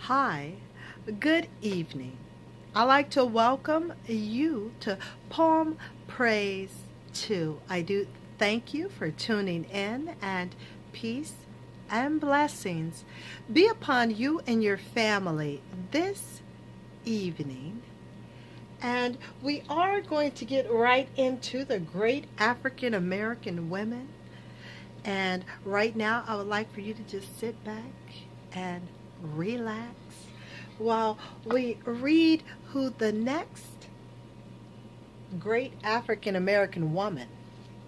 Hi, good evening. I'd like to welcome you to Poem Praise 2. I do thank you for tuning in, and peace and blessings be upon you and your family this evening. And we are going to get right into the great African American women. And right now, I would like for you to just sit back and relax while we read who the next great African American woman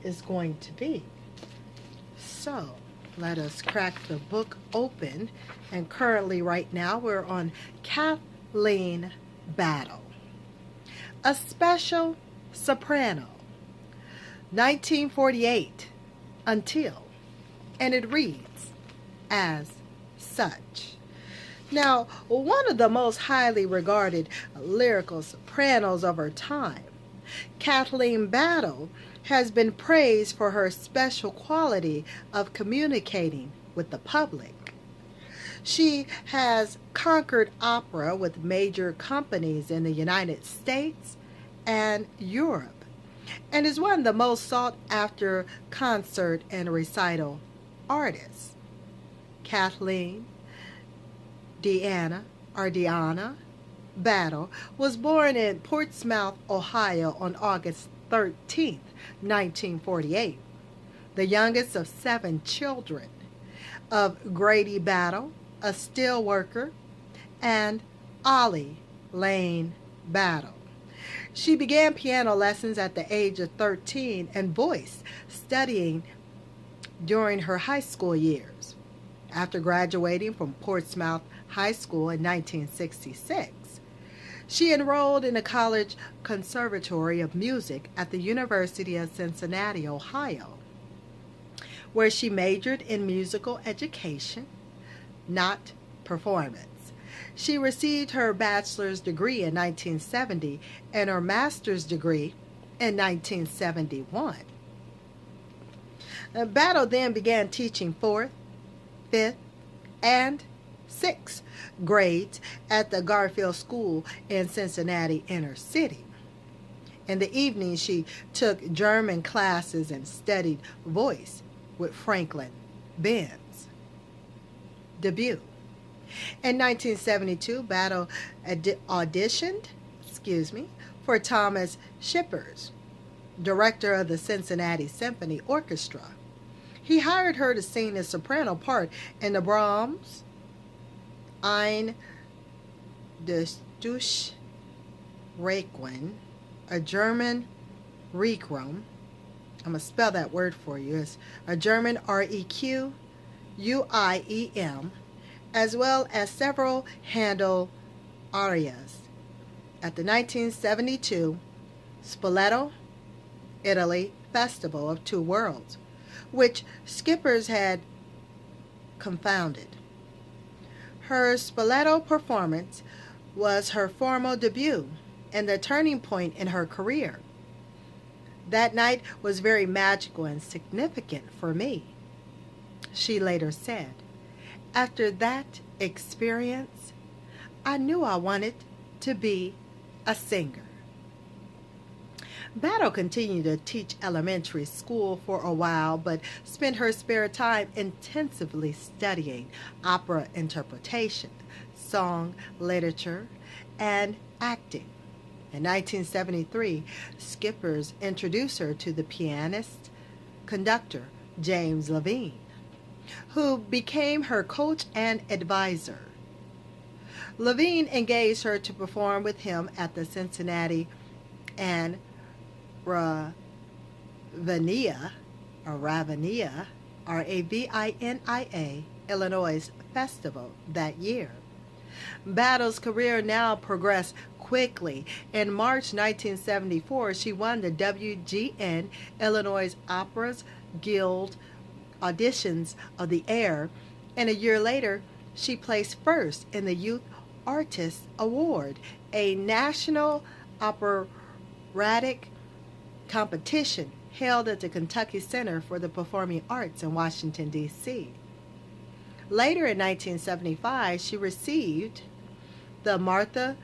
is going to be. So let us crack the book open. And currently, right now, we're on Kathleen Battle, a special soprano, 1948 until, and it reads as such. Now, one of the most highly regarded lyrical sopranos of her time, Kathleen Battle has been praised for her special quality of communicating with the public. She has conquered opera with major companies in the United States and Europe, and is one of the most sought-after concert and recital artists. Kathleen Deanna Battle was born in Portsmouth, Ohio on August 13, 1948, the youngest of 7 children of Grady Battle, a steel worker, and Ollie Lane Battle. She began piano lessons at the age of 13 and voice studying during her high school years. After graduating from Portsmouth High School in 1966, she enrolled in the College Conservatory of Music at the University of Cincinnati, Ohio, where she majored in musical education, not performance. She received her bachelor's degree in 1970 and her master's degree in 1971. Battle then began teaching 4th, 5th, and 6th grades at the Garfield School in Cincinnati inner city. In the evening, she took German classes and studied voice with Franklin Benz. Debut. In 1972, Battle auditioned for Thomas Shippers, director of the Cincinnati Symphony Orchestra. He hired her to sing a soprano part in the Brahms Ein Deutsches Requiem, a German Requiem. I'm going to spell that word for you. It's a German Requiem, as well as several Handel arias at the 1972 Spoleto, Italy Festival of Two Worlds, which Skippers had confounded. Her Spoleto performance was her formal debut and the turning point in her career. That night was very magical and significant for me, she later said. After that experience, I knew I wanted to be a singer. Battle continued to teach elementary school for a while, but spent her spare time intensively studying opera interpretation, song, literature, and acting. In 1973, Skippers introduced her to the pianist, conductor James Levine, who became her coach and advisor. Levine engaged her to perform with him at the Cincinnati and Ravinia, Ravinia, Illinois Festival that year. Battle's career now progressed quickly. In March 1974, she won the WGN Illinois Opera's Guild auditions of the air, and a year later, she placed first in the Youth Artist Award, a national operatic competition held at the Kentucky Center for the Performing Arts in Washington, D.C. Later in 1975, she received the Martha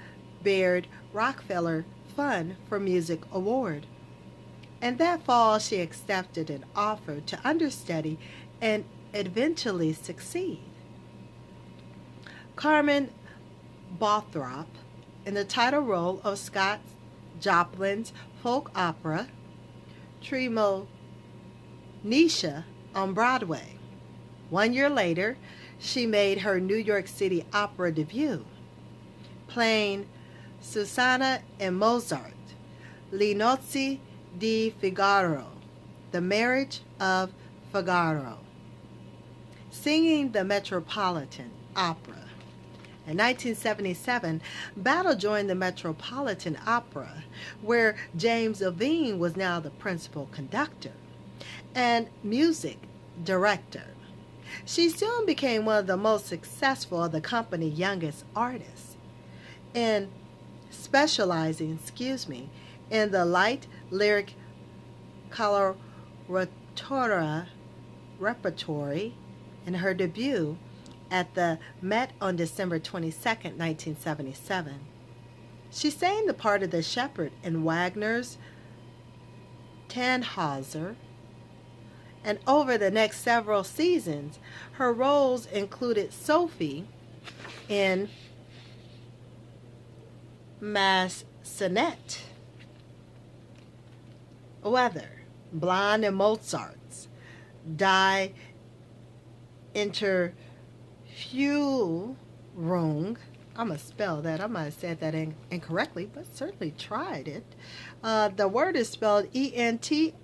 Baird Rockefeller Fund for Music Award. And that fall, she accepted an offer to understudy and eventually succeed. Carmen Bothrop, in the title role of Scott Joplin's folk opera Tremonisha on Broadway. 1 year later, she made her New York City opera debut, playing Susanna in Mozart, Le Nozze di Figaro, The Marriage of Figaro, singing the Metropolitan Opera. In 1977, Battle joined the Metropolitan Opera, where James Levine was now the principal conductor and music director. She soon became one of the most successful of the company's youngest artists, in specializing, in the light lyric coloratura repertory. In her debut at the Met on December 22, 1977. She sang the part of the shepherd in Wagner's Tannhäuser, and over the next several seasons, her roles included Sophie in Massenet, Weather, Blonde and Mozart's Die Interführung. I'm going to spell that. I might have said that incorrectly, but certainly tried it. The word is spelled Entfuhrung.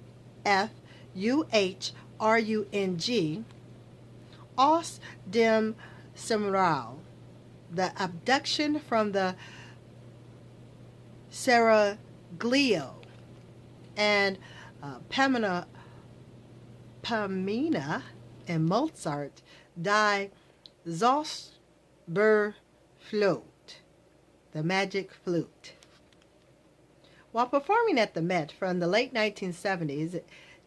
Aus dem Semral, the abduction from the Seraglio, and Pamina and Mozart Die Zauberflöte, the magic flute. While performing at the Met from the late 1970s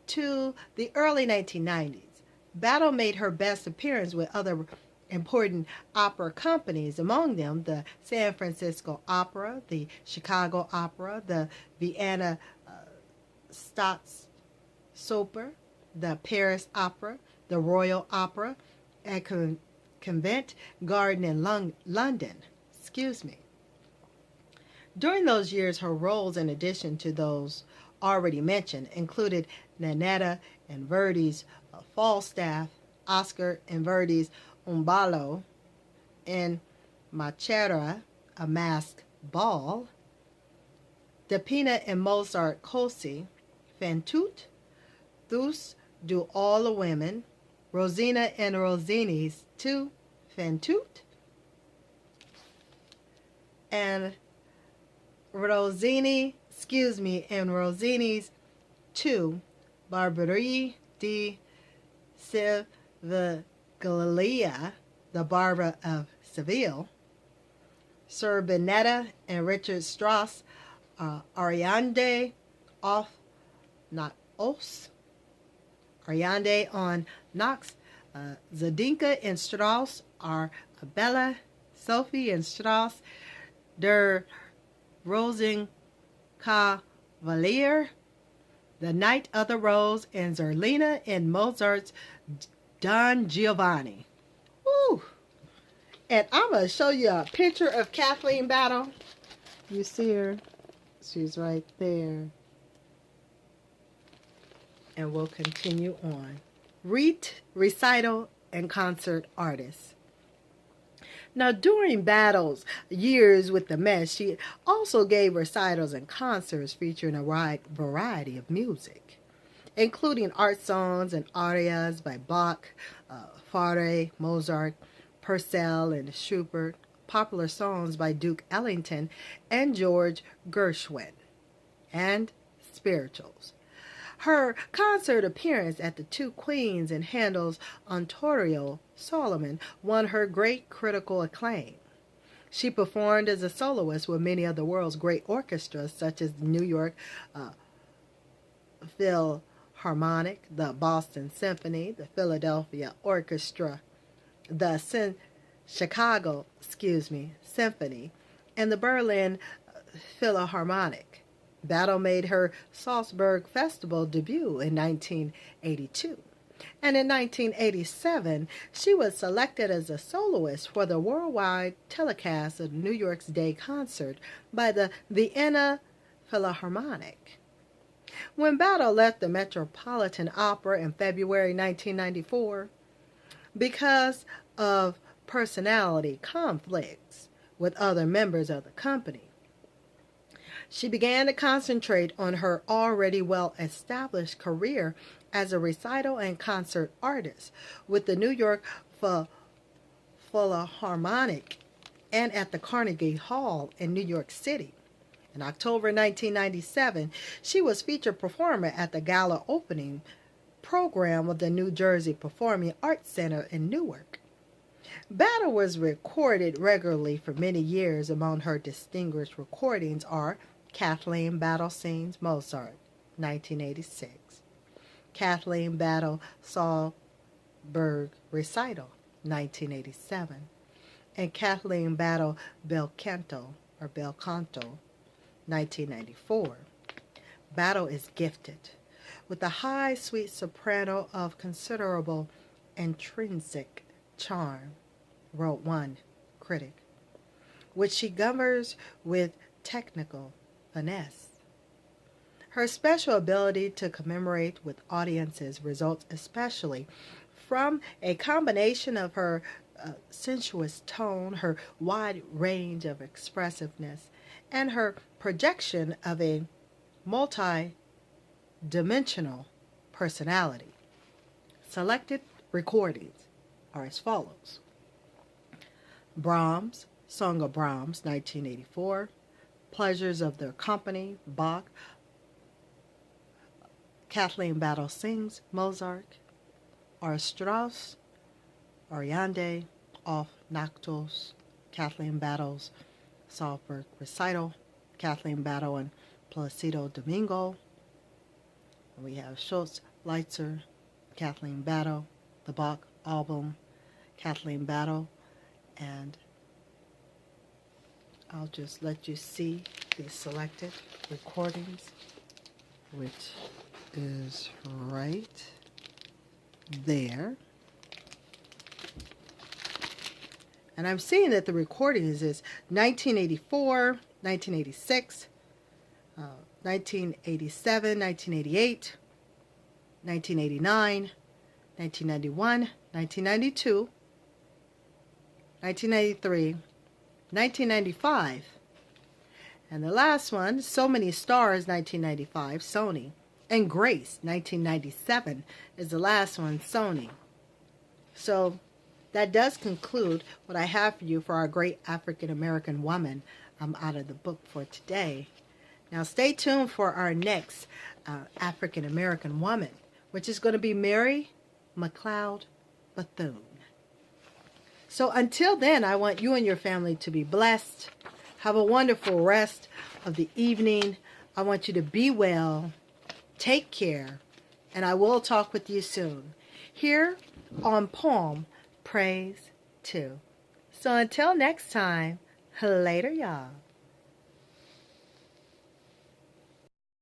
to the early 1990s, Battle made her best appearance with other important opera companies, among them the San Francisco Opera, the Chicago Opera, the Vienna Staatsoper, the Paris Opera, the Royal Opera, and Covent Garden in London. During those years, her roles, in addition to those already mentioned, included Nanetta in Verdi's Falstaff, Oscar in Verdi's Un Ballo, in Maschera, A Masked Ball, Dapina in Mozart Così, fan tutte, Thus do all the women, Rosina in Rossini's Tu fan tutte, and in Rossini's Tu Barberie di Siviglia, the Barber of Seville, Sir Benetta and Richard Strauss, Ariande off, not os, Ariande on Knox, Zadinka and Strauss are Bella, Sophie and Strauss, Der Rosenkavalier, The Knight of the Rose, and Zerlina in Mozart's Don Giovanni. Woo! And I'm going to show you a picture of Kathleen Battle. You see her? She's right there. And we'll continue on. Recital and concert artists. Now, during Battle's years with the Met, she also gave recitals and concerts featuring a wide variety of music, including art songs and arias by Bach, Fauré, Mozart, Purcell, and Schubert, popular songs by Duke Ellington and George Gershwin, and spirituals. Her concert appearance at the Two Queens and Handel's Ontario Solomon won her great critical acclaim. She performed as a soloist with many of the world's great orchestras, such as the New York Philharmonic, the Boston Symphony, the Philadelphia Orchestra, the Chicago, Symphony, and the Berlin Philharmonic. Battle made her Salzburg Festival debut in 1982. And in 1987, she was selected as a soloist for the worldwide telecast of New York's Day concert by the Vienna Philharmonic. When Battle left the Metropolitan Opera in February 1994, because of personality conflicts with other members of the company, she began to concentrate on her already well-established career as a recital and concert artist with the New York Philharmonic and at the Carnegie Hall in New York City. In October 1997, she was featured performer at the gala opening program of the New Jersey Performing Arts Center in Newark. Battle was recorded regularly for many years. Among her distinguished recordings are Kathleen Battle Sings Mozart, 1986. Kathleen Battle Salzburg Recital, 1987. And Kathleen Battle Bel Canto, 1994. Battle is gifted with a high, sweet soprano of considerable intrinsic charm, wrote one critic, which she governs with technical finesse. Her special ability to commemorate with audiences results especially from a combination of her sensuous tone, her wide range of expressiveness, and her projection of a multi-dimensional personality. Selected recordings are as follows: Brahms, Song of Brahms, 1984, Pleasures of Their Company, Bach, Kathleen Battle Sings Mozart, Strauss, Ariande, Auf Nachtos, Kathleen Battle's Salzburg Recital, Kathleen Battle and Placido Domingo. We have Schultz, Leitzer, Kathleen Battle, the Bach album, Kathleen Battle, and I'll just let you see the selected recordings, which is right there. And I'm seeing that the recordings is 1984, 1986, 1987, 1988, 1989, 1991, 1992, 1993, 1995, and the last one, So Many Stars, 1995, Sony, and Grace, 1997, is the last one, Sony. So that does conclude what I have for you for our great African American woman out of the book for today. Now stay tuned for our next African American woman, which is going to be Mary McLeod Bethune. So until then, I want you and your family to be blessed. Have a wonderful rest of the evening. I want you to be well. Take care. And I will talk with you soon. Here on Poem Praise 2. So until next time, later y'all.